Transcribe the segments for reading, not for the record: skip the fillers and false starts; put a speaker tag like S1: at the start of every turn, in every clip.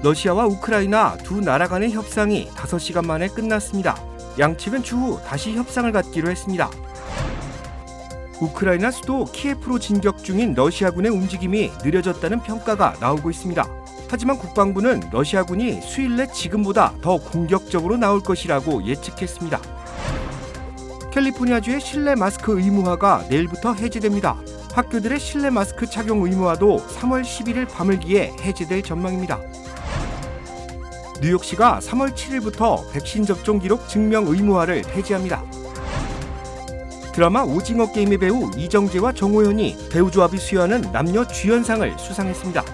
S1: 러시아와 우크라이나 두 나라 간의 협상이 5시간 만에 끝났습니다. 양측은 추후 다시 협상을 갖기로 했습니다. 우크라이나 수도 키예프로 진격 중인 러시아군의 움직임이 느려졌다는 평가가 나오고 있습니다. 하지만 국방부는 러시아군이 수일 내 지금보다 더 공격적으로 나올 것이라고 예측했습니다. 캘리포니아주의 실내 마스크 의무화가 내일부터 해제됩니다. 학교들의 실내 마스크 착용 의무화도 3월 11일 밤을기에 해제될 전망입니다. 뉴욕시가 3월 7일부터 백신 접종 기록 증명 의무화를 해제합니다. 드라마 오징어 게임의 배우 이정재와 정호연이 배우조합이 수여하는 남녀 주연상을 수상했습니다.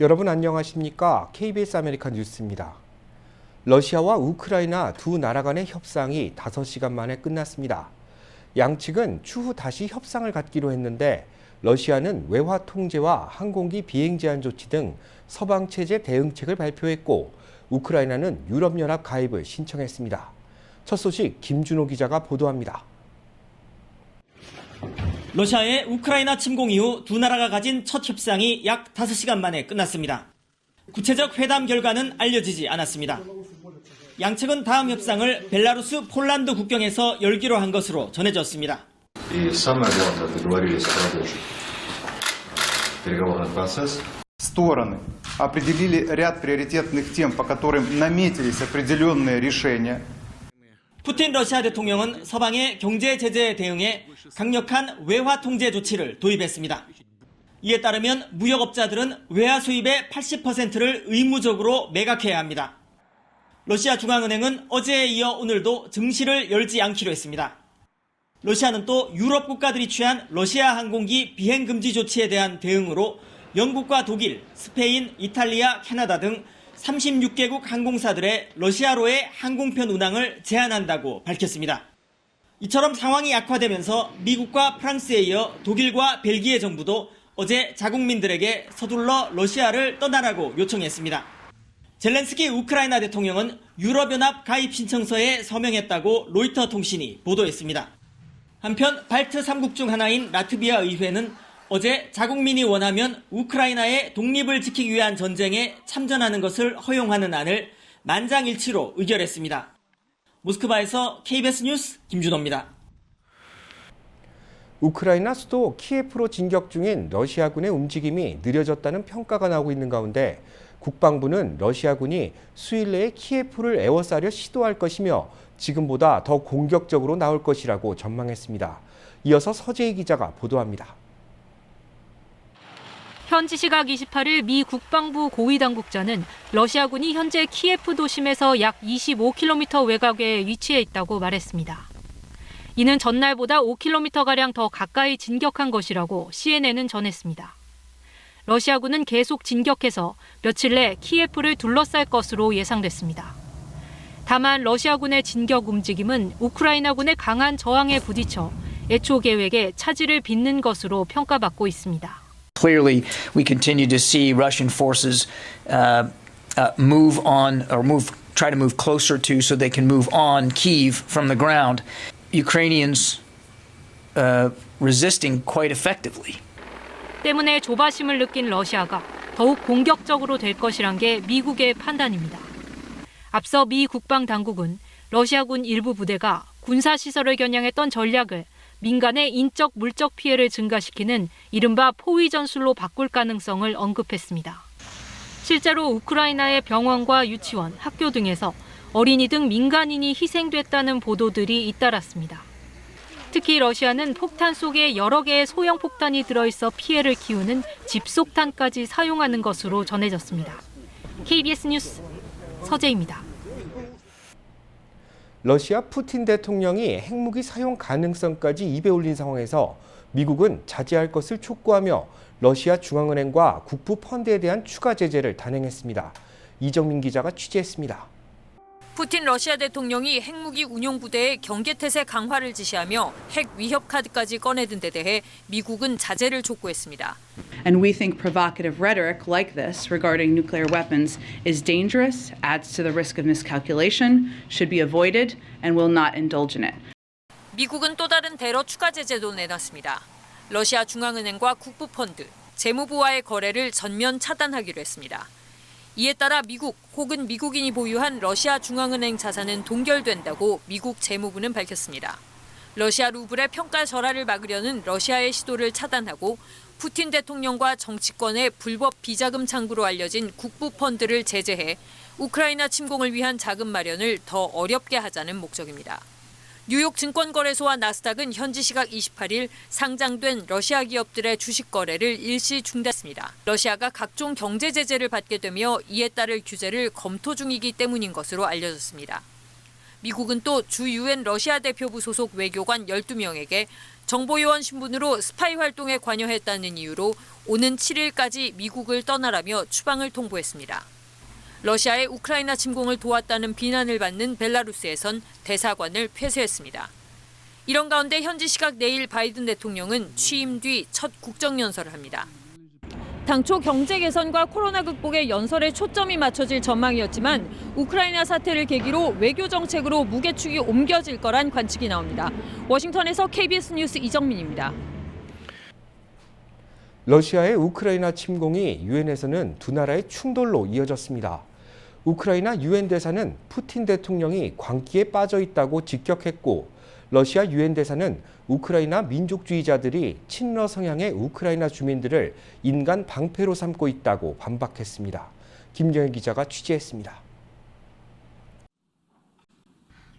S1: 여러분 안녕하십니까? KBS 아메리칸 뉴스입니다. 러시아와 우크라이나 두 나라 간의 협상이 5시간 만에 끝났습니다. 양측은 추후 다시 협상을 갖기로 했는데 러시아는 외화 통제와 항공기 비행 제한 조치 등 서방 체제 대응책을 발표했고 우크라이나는 유럽연합 가입을 신청했습니다. 첫 소식 김준호 기자가 보도합니다.
S2: 러시아의 우크라이나 침공 이후 두 나라가 가진 첫 협상이 약 5시간 만에 끝났습니다. 구체적 회담 결과는 알려지지 않았습니다. 양측은 다음 협상을 벨라루스, 폴란드 국경에서 열기로 한 것으로 전해졌습니다.
S3: Стороны определили ряд приоритетных тем, по которым наметились определенные решения.
S2: 푸틴 러시아 대통령은 서방의 경제 제재에 대응해 강력한 외화 통제 조치를 도입했습니다. 이에 따르면 무역업자들은 외화 수입의 80%를 의무적으로 매각해야 합니다. 러시아 중앙은행은 어제에 이어 오늘도 증시를 열지 않기로 했습니다. 러시아는 또 유럽 국가들이 취한 러시아 항공기 비행 금지 조치에 대한 대응으로 영국과 독일, 스페인, 이탈리아, 캐나다 등 36개국 항공사들의 러시아로의 항공편 운항을 제한한다고 밝혔습니다. 이처럼 상황이 악화되면서 미국과 프랑스에 이어 독일과 벨기에 정부도 어제 자국민들에게 서둘러 러시아를 떠나라고 요청했습니다. 젤렌스키 우크라이나 대통령은 유럽연합 가입 신청서에 서명했다고 로이터 통신이 보도했습니다. 한편 발트 3국 중 하나인 라트비아 의회는 어제 자국민이 원하면 우크라이나의 독립을 지키기 위한 전쟁에 참전하는 것을 허용하는 안을 만장일치로 의결했습니다. 모스크바에서 KBS 뉴스 김준호입니다.
S1: 우크라이나 수도 키예프로 진격 중인 러시아군의 움직임이 느려졌다는 평가가 나오고 있는 가운데 국방부는 러시아군이 수일 내에 키예프를 에워싸려 시도할 것이며 지금보다 더 공격적으로 나올 것이라고 전망했습니다. 이어서 서재희 기자가 보도합니다.
S4: 현지 시각 28일 미 국방부 고위당국자는 러시아군이 현재 키예프 도심에서 약 25km 외곽에 위치해 있다고 말했습니다. 이는 전날보다 5km가량 더 가까이 진격한 것이라고 CNN은 전했습니다. 러시아군은 계속 진격해서 며칠 내 키예프를 둘러쌀 것으로 예상됐습니다. 다만 러시아군의 진격 움직임은 우크라이나군의 강한 저항에 부딪혀 애초 계획에 차질을 빚는 것으로 평가받고 있습니다.
S5: Clearly, we continue to see Russian forces try to move closer to, so they can move on Kyiv from the ground. Ukrainians resisting quite effectively.
S4: 때문에 조바심을 느낀 러시아가 더욱 공격적으로 될 것이란 게 미국의 판단입니다. 앞서 미 국방당국은 러시아군 일부 부대가 군사시설을 겨냥했던 전략을 민간의 인적, 물적 피해를 증가시키는 이른바 포위 전술로 바꿀 가능성을 언급했습니다. 실제로 우크라이나의 병원과 유치원, 학교 등에서 어린이 등 민간인이 희생됐다는 보도들이 잇따랐습니다. 특히 러시아는 폭탄 속에 여러 개의 소형 폭탄이 들어있어 피해를 키우는 집속탄까지 사용하는 것으로 전해졌습니다. KBS 뉴스 서재입니다.
S1: 러시아 푸틴 대통령이 핵무기 사용 가능성까지 입에 올린 상황에서 미국은 자제할 것을 촉구하며 러시아 중앙은행과 국부 펀드에 대한 추가 제재를 단행했습니다. 이정민 기자가 취재했습니다.
S4: 푸틴 러시아 대통령이 핵무기 운용 부대의 경계태세 강화를 지시하며 핵 위협 카드까지 꺼내든 데 대해 미국은 자제를 촉구했습니다.
S6: And we think provocative rhetoric like this regarding nuclear weapons is dangerous, adds to the risk of miscalculation, should be avoided, and will not indulge in it.
S4: 미국은 또 다른 대러 추가 제재도 내놨습니다. 러시아 중앙은행과 국부펀드, 재무부와의 거래를 전면 차단하기로 했습니다. 이에 따라 미국 혹은 미국인이 보유한 러시아 중앙은행 자산은 동결된다고 미국 재무부는 밝혔습니다. 러시아 루블의 평가 절하를 막으려는 러시아의 시도를 차단하고 푸틴 대통령과 정치권의 불법 비자금 창구로 알려진 국부펀드를 제재해 우크라이나 침공을 위한 자금 마련을 더 어렵게 하자는 목적입니다. 뉴욕 증권거래소와 나스닥은 현지 시각 28일 상장된 러시아 기업들의 주식 거래를 일시 중단했습니다. 러시아가 각종 경제 제재를 받게 되며 이에 따를 규제를 검토 중이기 때문인 것으로 알려졌습니다. 미국은 또 주 유엔 러시아 대표부 소속 외교관 12명에게 정보요원 신분으로 스파이 활동에 관여했다는 이유로 오는 7일까지 미국을 떠나라며 추방을 통보했습니다. 러시아의 우크라이나 침공을 도왔다는 비난을 받는 벨라루스에선 대사관을 폐쇄했습니다. 이런 가운데 현지 시각 내일 바이든 대통령은 취임 뒤 첫 국정연설을 합니다. 당초 경제 개선과 코로나 극복의 연설에 초점이 맞춰질 전망이었지만 우크라이나 사태를 계기로 외교 정책으로 무게축이 옮겨질 거란 관측이 나옵니다. 워싱턴에서 KBS 뉴스 이정민입니다.
S1: 러시아의 우크라이나 침공이 유엔에서는 두 나라의 충돌로 이어졌습니다. 우크라이나 유엔 대사는 푸틴 대통령이 광기에 빠져 있다고 직격했고, 러시아 유엔 대사는 우크라이나 민족주의자들이 친러 성향의 우크라이나 주민들을 인간 방패로 삼고 있다고 반박했습니다. 김정일 기자가 취재했습니다.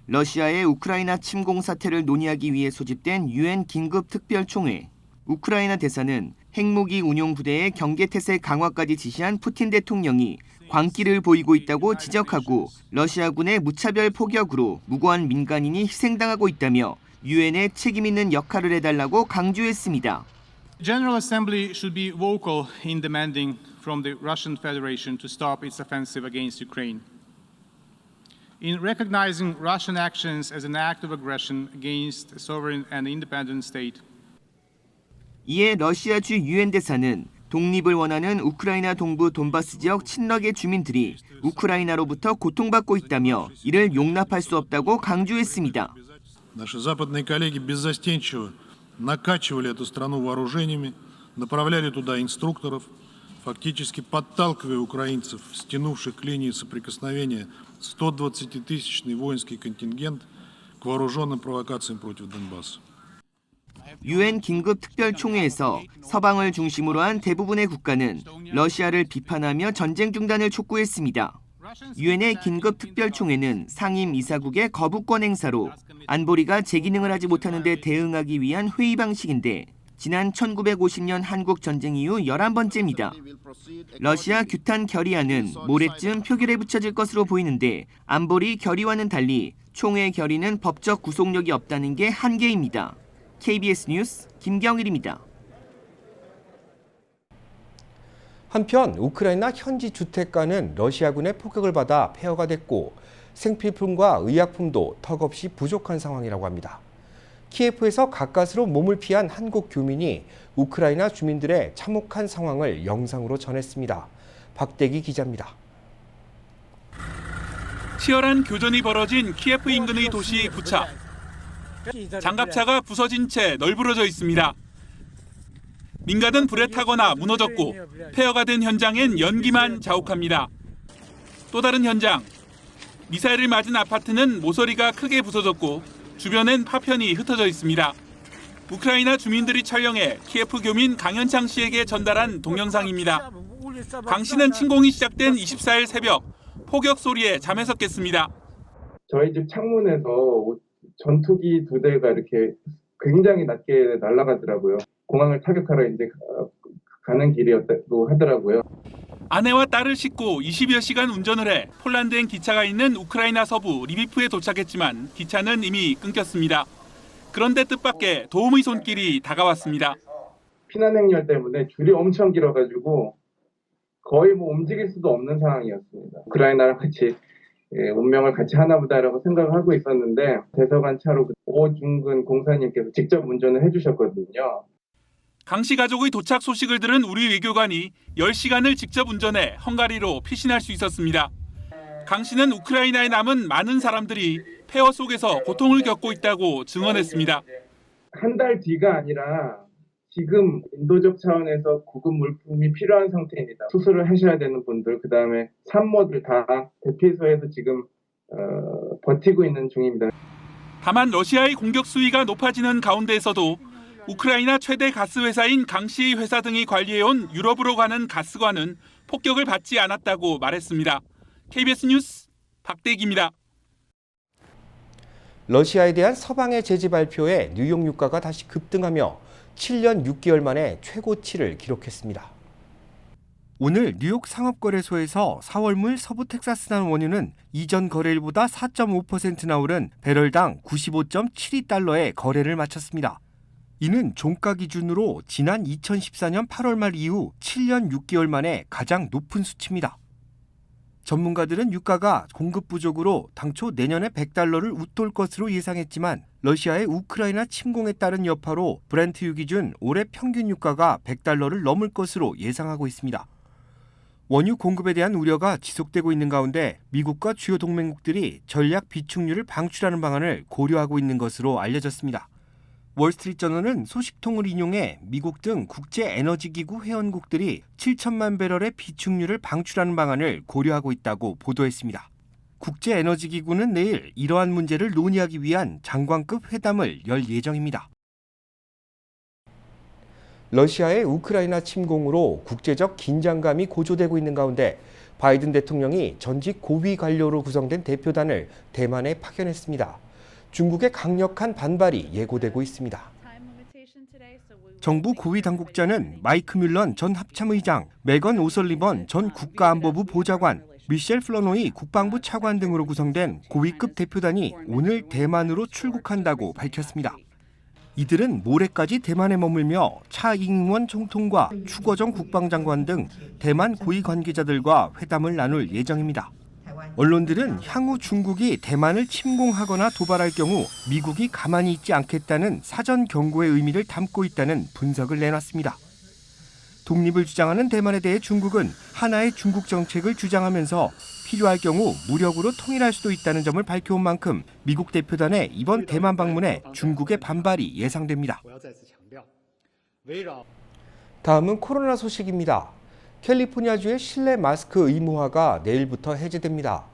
S7: 러시아의 우크라이나 침공 사태를 논의하기 위해 소집된 유엔 긴급 특별총회. 우크라이나 대사는 핵무기 운용 부대의 경계태세 강화까지 지시한 푸틴 대통령이 광기를 보이고 있다고 지적하고 러시아군의 무차별 포격으로 무고한 민간인이 희생당하고 있다며 유엔에 책임 있는 역할을 해달라고 강조했습니다.
S8: General Assembly should be vocal in demanding from the Russian Federation to stop its offensive against Ukraine. In recognizing Russian actions as an act of aggression against a sovereign and independent state.
S7: 이에 러시아주 유엔 대사는 독립을 원하는 우크라이나 동부 돈바스 지역 친러계 주민들이 우크라이나로부터 고통받고 있다며 이를 용납할 수 없다고 강조했습니다.
S9: Наши западные коллеги беззастенчиво накачивали эту страну вооружениями, направляли туда инструкторов, фактически подталкивая украинцев, стянувших к линии соприкосновения 120-тысячный воинский контингент к вооруженным провокациям против Донбасса.
S7: 유엔 긴급 특별총회에서 서방을 중심으로 한 대부분의 국가는 러시아를 비판하며 전쟁 중단을 촉구했습니다. 유엔의 긴급 특별총회는 상임 이사국의 거부권 행사로 안보리가 제 기능을 하지 못하는 데 대응하기 위한 회의 방식인데 지난 1950년 한국 전쟁 이후 11번째입니다. 러시아 규탄 결의안은 모레쯤 표결에 붙여질 것으로 보이는데 안보리 결의와는 달리 총회 결의는 법적 구속력이 없다는 게 한계입니다. KBS 뉴스 김경일입니다.
S1: 한편 우크라이나 현지 주택가는 러시아군의 폭격을 받아 폐허가 됐고 생필품과 의약품도 턱없이 부족한 상황이라고 합니다. 키예프에서 가까스로 몸을 피한 한국 교민이 우크라이나 주민들의 참혹한 상황을 영상으로 전했습니다. 박대기 기자입니다.
S10: 치열한 교전이 벌어진 키예프 인근의 도시 부차. 장갑차가 부서진 채 널브러져 있습니다. 민가는 불에 타거나 무너졌고 폐허가 된 현장엔 연기만 자욱합니다. 또 다른 현장. 미사일을 맞은 아파트는 모서리가 크게 부서졌고 주변엔 파편이 흩어져 있습니다. 우크라이나 주민들이 촬영해 키예프 교민 강현창 씨에게 전달한 동영상입니다. 강 씨는 침공이 시작된 24일 새벽 폭격 소리에 잠에서 깼습니다.
S11: 저희 집 창문에서 전투기 2대가 이렇게 굉장히 낮게 날아가더라고요. 공항을 타격하러 이제 가는 길이었다고 하더라고요.
S10: 아내와 딸을 싣고 20여 시간 운전을 해 폴란드행 기차가 있는 우크라이나 서부 리비프에 도착했지만 기차는 이미 끊겼습니다. 그런데 뜻밖의 도움의 손길이 다가왔습니다.
S11: 피난 행렬 때문에 줄이 엄청 길어가지고 거의 움직일 수도 없는 상황이었습니다. 우크라이나랑 같이 운명을 같이 하나 보다라고 생각을 하고 있었는데 대서관 차로 오중근 공사님께서 직접 운전을 해주셨거든요.
S10: 강 씨 가족의 도착 소식을 들은 우리 외교관이 10시간을 직접 운전해 헝가리로 피신할 수 있었습니다. 강 씨는 우크라이나에 남은 많은 사람들이 폐허 속에서 고통을 겪고 있다고 증언했습니다.
S11: 한 달 뒤가 아니라 지금 인도적 차원에서 구급 물품이 필요한 상태입니다. 수술을 하셔야 되는 분들, 그다음에 산모들 다 대피소에서 지금 버티고 있는 중입니다.
S10: 다만 러시아의 공격 수위가 높아지는 가운데에서도 우크라이나 최대 가스 회사인 강 씨의 회사 등이 관리해온 유럽으로 가는 가스관은 폭격을 받지 않았다고 말했습니다. KBS 뉴스 박대기입니다.
S1: 러시아에 대한 서방의 제재 발표에 뉴욕 유가가 다시 급등하며 7년 6개월 만에 최고치를 기록했습니다. 오늘 뉴욕 상업거래소에서 4월물 서부 텍사스산 원유는 이전 거래일보다 4.5%나 오른 배럴당 95.72달러에 거래를 마쳤습니다. 이는 종가 기준으로 지난 2014년 8월 말 이후 7년 6개월 만에 가장 높은 수치입니다. 전문가들은 유가가 공급 부족으로 당초 내년에 $100를 웃돌 것으로 예상했지만 러시아의 우크라이나 침공에 따른 여파로 브렌트유 기준 올해 평균 유가가 $100를 넘을 것으로 예상하고 있습니다. 원유 공급에 대한 우려가 지속되고 있는 가운데 미국과 주요 동맹국들이 전략 비축유를 방출하는 방안을 고려하고 있는 것으로 알려졌습니다. 월스트리트저널은 소식통을 인용해 미국 등 국제에너지기구 회원국들이 7천만 배럴의 비축유를 방출하는 방안을 고려하고 있다고 보도했습니다. 국제에너지기구는 내일 이러한 문제를 논의하기 위한 장관급 회담을 열 예정입니다. 러시아의 우크라이나 침공으로 국제적 긴장감이 고조되고 있는 가운데 바이든 대통령이 전직 고위 관료로 구성된 대표단을 대만에 파견했습니다. 중국의 강력한 반발이 예고되고 있습니다. 정부 고위 당국자는 마이크 뮬런 전 합참의장, 메건 오설리번 전 국가안보부 보좌관, 미셸 플러노이 국방부 차관 등으로 구성된 고위급 대표단이 오늘 대만으로 출국한다고 밝혔습니다. 이들은 모레까지 대만에 머물며 차 잉원 총통과 추거정 국방장관 등 대만 고위 관계자들과 회담을 나눌 예정입니다. 언론들은 향후 중국이 대만을 침공하거나 도발할 경우 미국이 가만히 있지 않겠다는 사전 경고의 의미를 담고 있다는 분석을 내놨습니다. 독립을 주장하는 대만에 대해 중국은 하나의 중국 정책을 주장하면서 필요할 경우 무력으로 통일할 수도 있다는 점을 밝혀온 만큼 미국 대표단의 이번 대만 방문에 중국의 반발이 예상됩니다. 다음은 코로나 소식입니다. 캘리포니아주의 실내 마스크 의무화가 내일부터 해제됩니다.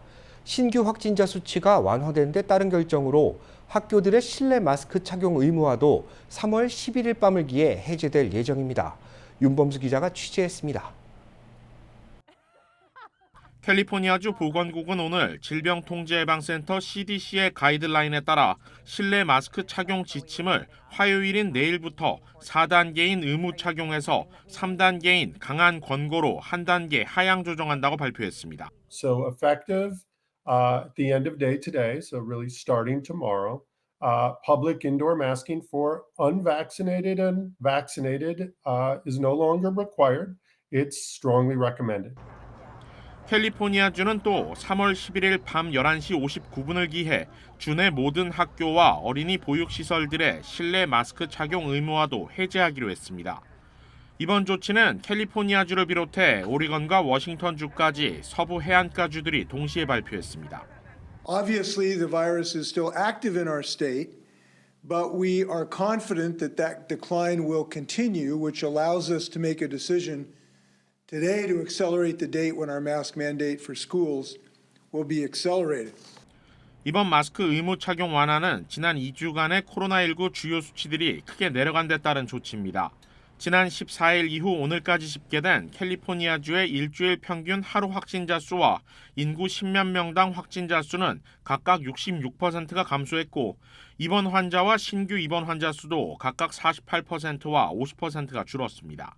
S1: 신규 확진자 수치가 완화된 데 따른 결정으로 학교들의 실내 마스크 착용 의무화도 3월 11일 밤을 기해 해제될 예정입니다. 윤범수 기자가 취재했습니다.
S12: 캘리포니아주 보건국은 오늘 질병통제예방센터 CDC의 가이드라인에 따라 실내 마스크 착용 지침을 화요일인 내일부터 4단계인 의무 착용에서 3단계인 강한 권고로 한 단계 하향 조정한다고 발표했습니다.
S13: So effective at the end of day today, so really starting tomorrow, public indoor masking for unvaccinated and vaccinated is no longer required. It's strongly recommended.
S12: 캘리포니아주는 또 3월 11일 밤 11시 59분을 기해 주내 모든 학교와 어린이 보육시설들의 실내 마스크 착용 의무화도 해제하기로 했습니다. 이번 조치는 캘리포니아주를 비롯해 오리건과 워싱턴주까지 서부 해안가주들이 동시에 발표했습니다.
S14: Obviously, the virus is still active in our state, but we are confident that that decline will continue, which allows us to make a decision today to accelerate the date when our mask mandate for schools will be accelerated.
S12: 이번 마스크 의무 착용 완화는 지난 2주간의 코로나19 주요 수치들이 크게 내려간 데 따른 조치입니다. 지난 14일 이후 오늘까지 집계된 캘리포니아주의 일주일 평균 하루 확진자 수와 인구 10만 명당 확진자 수는 각각 66%가 감소했고 입원 환자와 신규 입원 환자 수도 각각 48%와 50%가 줄었습니다.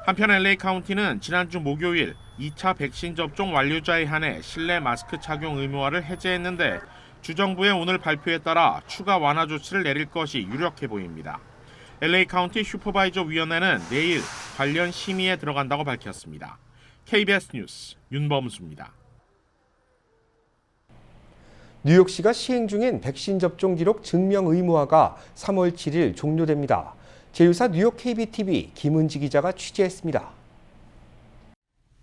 S12: 한편 LA 카운티는 지난주 목요일 2차 백신 접종 완료자에 한해 실내 마스크 착용 의무화를 해제했는데 주정부의 오늘 발표에 따라 추가 완화 조치를 내릴 것이 유력해 보입니다. LA 카운티 슈퍼바이저 위원회는 내일 관련 심의에 들어간다고 밝혔습니다. KBS 뉴스 윤범수입니다.
S1: 뉴욕시가 시행 중인 백신 접종 기록 증명 의무화가 3월 7일 종료됩니다. 제2사 뉴욕 KBTV 김은지 기자가 취재했습니다.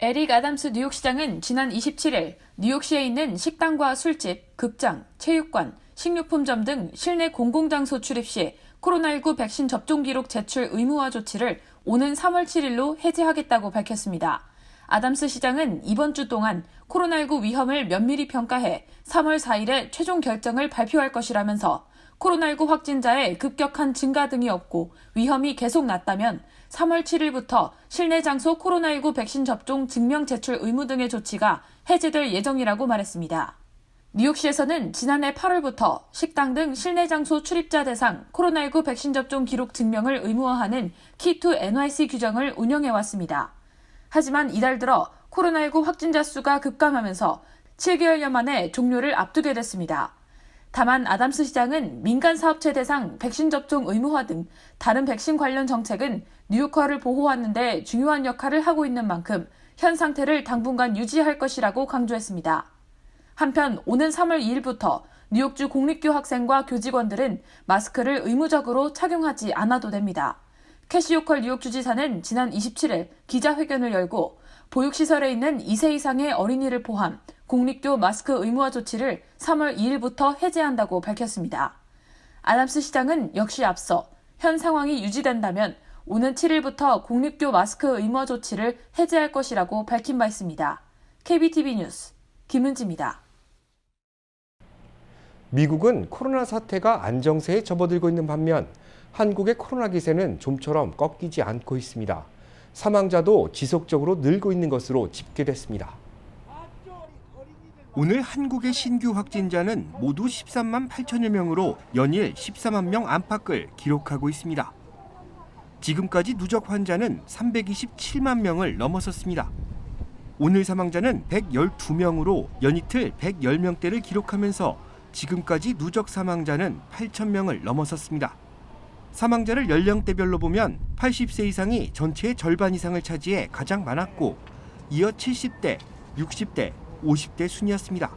S15: 에릭 아담스 뉴욕시장은 지난 27일 뉴욕시에 있는 식당과 술집, 극장, 체육관, 식료품점 등 실내 공공장소 출입 시 코로나19 백신 접종 기록 제출 의무화 조치를 오는 3월 7일로 해제하겠다고 밝혔습니다. 아담스 시장은 이번 주 동안 코로나19 위험을 면밀히 평가해 3월 4일에 최종 결정을 발표할 것이라면서 코로나19 확진자의 급격한 증가 등이 없고 위험이 계속 낮다면 3월 7일부터 실내 장소 코로나19 백신 접종 증명 제출 의무 등의 조치가 해제될 예정이라고 말했습니다. 뉴욕시에서는 지난해 8월부터 식당 등 실내 장소 출입자 대상 코로나19 백신 접종 기록 증명을 의무화하는 Key2 NYC 규정을 운영해왔습니다. 하지만 이달 들어 코로나19 확진자 수가 급감하면서 7개월여 만에 종료를 앞두게 됐습니다. 다만 아담스 시장은 민간 사업체 대상 백신 접종 의무화 등 다른 백신 관련 정책은 뉴요커를 보호하는 데 중요한 역할을 하고 있는 만큼 현 상태를 당분간 유지할 것이라고 강조했습니다. 한편 오는 3월 2일부터 뉴욕주 공립교 학생과 교직원들은 마스크를 의무적으로 착용하지 않아도 됩니다. 캐시 호컬 뉴욕주지사는 지난 27일 기자회견을 열고 보육시설에 있는 2세 이상의 어린이를 포함 공립교 마스크 의무화 조치를 3월 2일부터 해제한다고 밝혔습니다. 아담스 시장은 역시 앞서 현 상황이 유지된다면 오는 7일부터 공립교 마스크 의무화 조치를 해제할 것이라고 밝힌 바 있습니다. KBTV 뉴스 김은지입니다.
S1: 미국은 코로나 사태가 안정세에 접어들고 있는 반면 한국의 코로나 기세는 좀처럼 꺾이지 않고 있습니다. 사망자도 지속적으로 늘고 있는 것으로 집계됐습니다. 오늘 한국의 신규 확진자는 모두 13만 8천여 명으로 연일 14만 명 안팎을 기록하고 있습니다. 지금까지 누적 환자는 327만 명을 넘어섰습니다. 오늘 사망자는 112명으로 연이틀 110명대를 기록하면서 지금까지 누적 사망자는 8천 명을 넘어섰습니다. 사망자를 연령대별로 보면 80세 이상이 전체의 절반 이상을 차지해 가장 많았고 이어 70대, 60대, 50대 순이었습니다.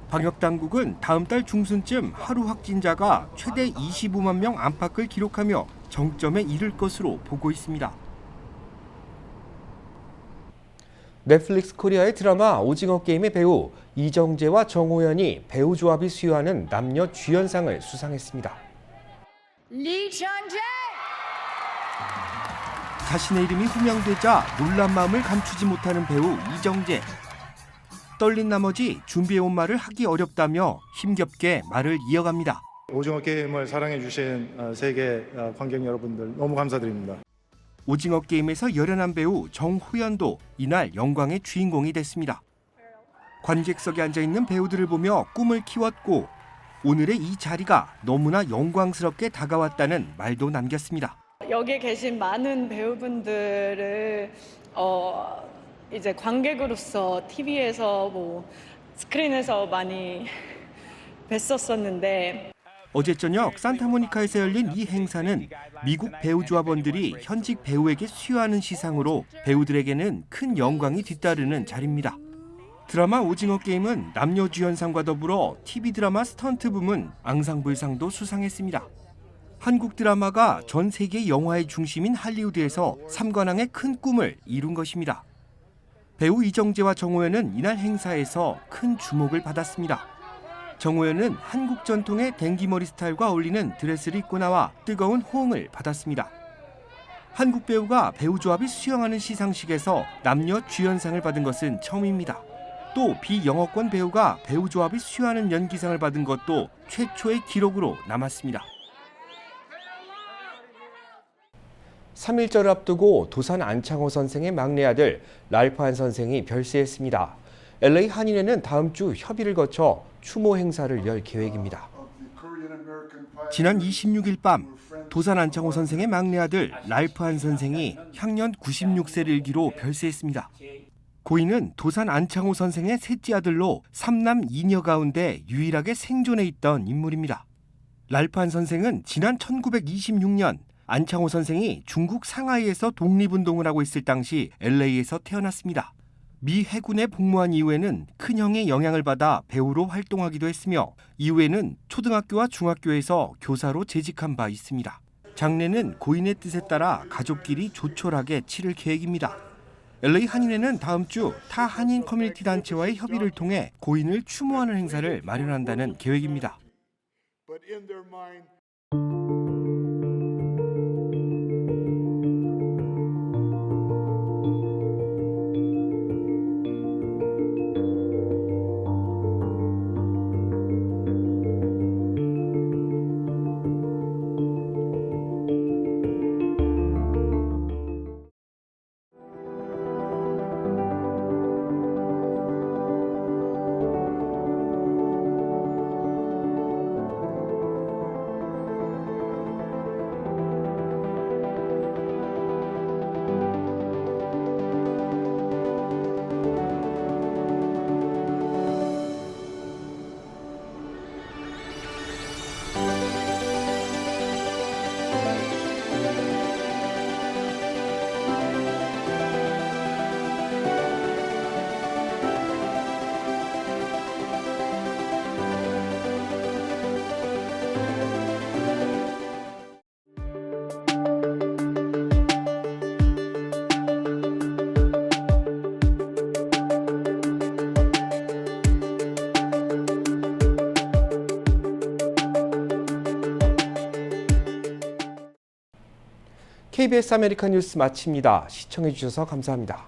S1: 방역당국은 다음 달 중순쯤 하루 확진자가 최대 25만 명 안팎을 기록하며 정점에 이를 것으로 보고 있습니다. 넷플릭스 코리아의 드라마 오징어 게임의 배우 이정재와 정호연이 배우 조합이 수여하는 남녀 주연상을 수상했습니다. 자신의 이름이 호명되자 놀란 마음을 감추지 못하는 배우 이정재. 떨린 나머지 준비해온 말을 하기 어렵다며 힘겹게 말을 이어갑니다.
S16: 오징어 게임을 사랑해주신 세계 관객 여러분들 너무 감사드립니다.
S1: 오징어 게임에서 열연한 배우 정호연도 이날 영광의 주인공이 됐습니다. 관객석에 앉아있는 배우들을 보며 꿈을 키웠고 오늘의 이 자리가 너무나 영광스럽게 다가왔다는 말도 남겼습니다.
S17: 여기에 계신 많은 배우분들을 이제 관객으로서 TV에서 스크린에서 많이 뵀었었는데
S1: 어제 저녁 산타모니카에서 열린 이 행사는 미국 배우 조합원들이 현직 배우에게 수여하는 시상으로 배우들에게는 큰 영광이 뒤따르는 자리입니다. 드라마 오징어 게임은 남녀 주연상과 더불어 TV 드라마 스턴트 부문 앙상블상도 수상했습니다. 한국 드라마가 전 세계 영화의 중심인 할리우드에서 3관왕의 큰 꿈을 이룬 것입니다. 배우 이정재와 정호연은 이날 행사에서 큰 주목을 받았습니다. 정호연은 한국 전통의 댕기머리 스타일과 어울리는 드레스를 입고 나와 뜨거운 호응을 받았습니다. 한국 배우가 배우 조합이 수여하는 시상식에서 남녀 주연상을 받은 것은 처음입니다. 또 비영어권 배우가 배우 조합이 수여하는 연기상을 받은 것도 최초의 기록으로 남았습니다. 3.1절을 앞두고 도산 안창호 선생의 막내 아들 랄프 한 선생이 별세했습니다. LA 한인회는 다음 주 협의를 거쳐 추모 행사를 열 계획입니다. 지난 26일 밤 도산 안창호 선생의 막내 아들 랄프 한 선생이 향년 96세를 일기로 별세했습니다. 고인은 도산 안창호 선생의 셋째 아들로 3남 2녀 가운데 유일하게 생존해 있던 인물입니다. 랄프 한 선생은 지난 1926년 안창호 선생이 중국 상하이에서 독립운동을 하고 있을 당시 LA에서 태어났습니다. 미 해군에 복무한 이후에는 큰형의 영향을 받아 배우로 활동하기도 했으며 이후에는 초등학교와 중학교에서 교사로 재직한 바 있습니다. 장례는 고인의 뜻에 따라 가족끼리 조촐하게 치를 계획입니다. LA 한인회는 다음 주 타 한인 커뮤니티 단체와의 협의를 통해 고인을 추모하는 행사를 마련한다는 계획입니다. KBS 아메리칸 뉴스 마칩니다. 시청해 주셔서 감사합니다.